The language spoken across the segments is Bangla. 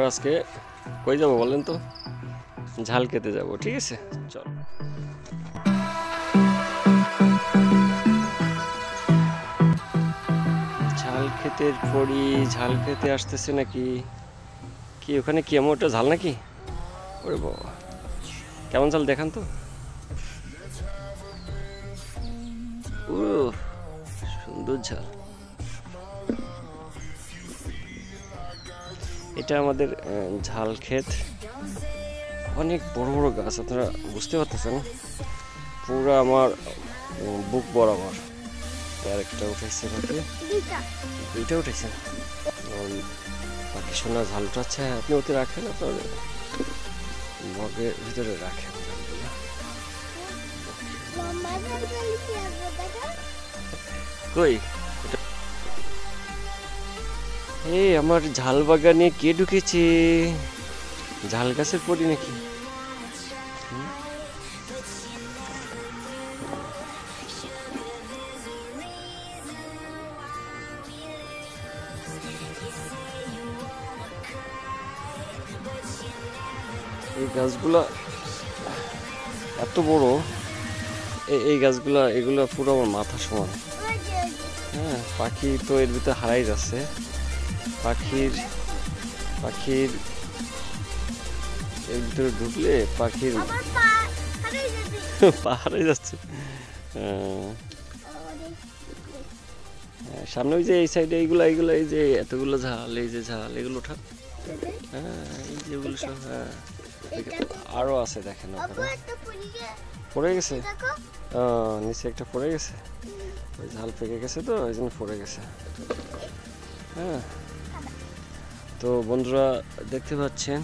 আজকে কই যাব বলেন তো? ঝাল খেতে যাব, ঠিক আছে? চল। ঝাল খেতে পড়ি, ঝাল খেতে আসতেছে নাকি? কি ওখানে কি এমন একটা ঝাল নাকি? ওরে বাবা, কেমন ঝাল দেখান তো। ও সুন্দর ঝাল। এটা আমাদের ঝাল ক্ষেত, অনেক বড় বড় গাছ, আপনারা বুঝতে পারতেছেন। পুরো আমার বুক বরাবর। আর একটা উঠেছে পাখি, দুইটা উঠেছে। পাখি সোনা ঝাল উঠাচ্ছে, আপনি ওতে রাখেন, আপনার মগের ভিতরে রাখেন ঝালগুলো। কই এই আমার ঝাল বাগানে কে ঢুকেছে? ঝাল গাছের পরি নাকি? এই গাছগুলা এত বড়, এই গাছগুলা এগুলো পুরো আমার মাথা সমান। হ্যাঁ, পাখি তো এর ভিতরে হারাই যাচ্ছে। পাখির এর ভিতরে ঢুকলে পাখির পা হারাই যাচ্ছে। সামনে ওই যে এই সাইডে এইগুলা এই যে এতগুলো ঝাল, এই যে ঝাল এগুলো ওঠা। হ্যাঁ, এই যে এগুলো সব। হ্যাঁ, আরো আছে দেখেন ওখানে পড়ে গেছে। নিচে একটা পড়ে গেছে, ওই ঝাল পেকে গেছে তো ওই জন্য পড়ে গেছে। হ্যাঁ, তো বন্ধুরা দেখতে পাচ্ছেন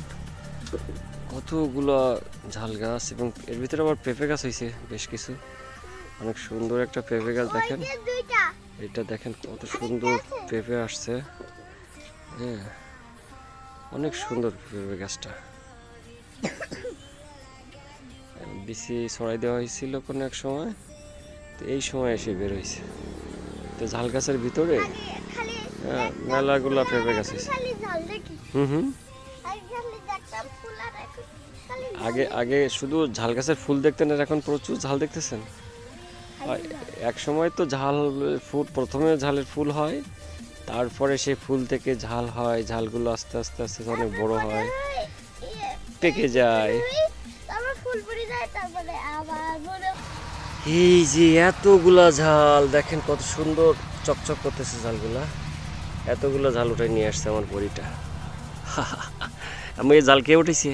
কতগুলো ঝাল গাছ, এবং এর ভিতরে আবার পেঁপে গাছ হয়েছে বেশ কিছু। অনেক সুন্দর একটা পেঁপে গাছ দেখেন, এটা দেখেন কত সুন্দর পেঁপে আসছে। হ্যাঁ, অনেক সুন্দর পেঁপে গাছটা। বিচি ছড়াই দেওয়া হয়েছিল কোনো এক সময়, তো এই সময় এসে বের হয়েছে। তো ঝাল গাছের ভিতরে মেলাগুলা পেঁপে গাছ হয়েছে। হুম, আগে শুধু ঝাল গাছের ফুল দেখতেন, আর এখন প্রচুর ঝাল দেখতেছেন। এক সময় তো ঝাল ফুল, প্রথমে ঝালের ফুল হয়, তারপরে সেই ফুল থেকে ঝাল হয়, ঝালগুলো আস্তে আস্তে আস্তে অনেক বড় হয়, পেকে যায়। এই যে এতগুলা ঝাল দেখেন কত সুন্দর চকচক করতেছে ঝালগুলা, এতগুলো ঝাল উঠে নিয়ে আসছে আমার পরিটা। আমি এই জাল কে উঠেছি?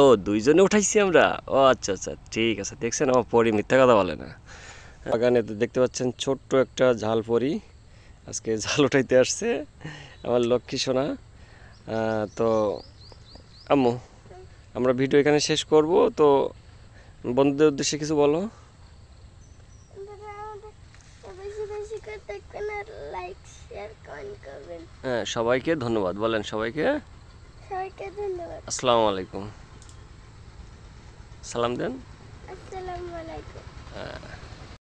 ও, দুইজনে উঠাইছি আমরা। ও আচ্ছা আচ্ছা, ঠিক আছে। দেখছেন আমার পরি মিথ্যা কথা বলে না। বাগানে তো দেখতে পাচ্ছেন ছোট্ট একটা ঝাল পরি আজকে ঝাল উঠাইতে আসছে, আমার লক্ষ্মী সোনা। তো আম্মু, আমরা ভিডিও এখানে শেষ করব, তো বন্ধুদের উদ্দেশ্যে কিছু বলো। হ্যাঁ, সবাইকে ধন্যবাদ বলেন, সবাইকে ধন্যবাদ। আসসালামু আলাইকুম, সালাম দেন। আসসালামু আলাইকুম।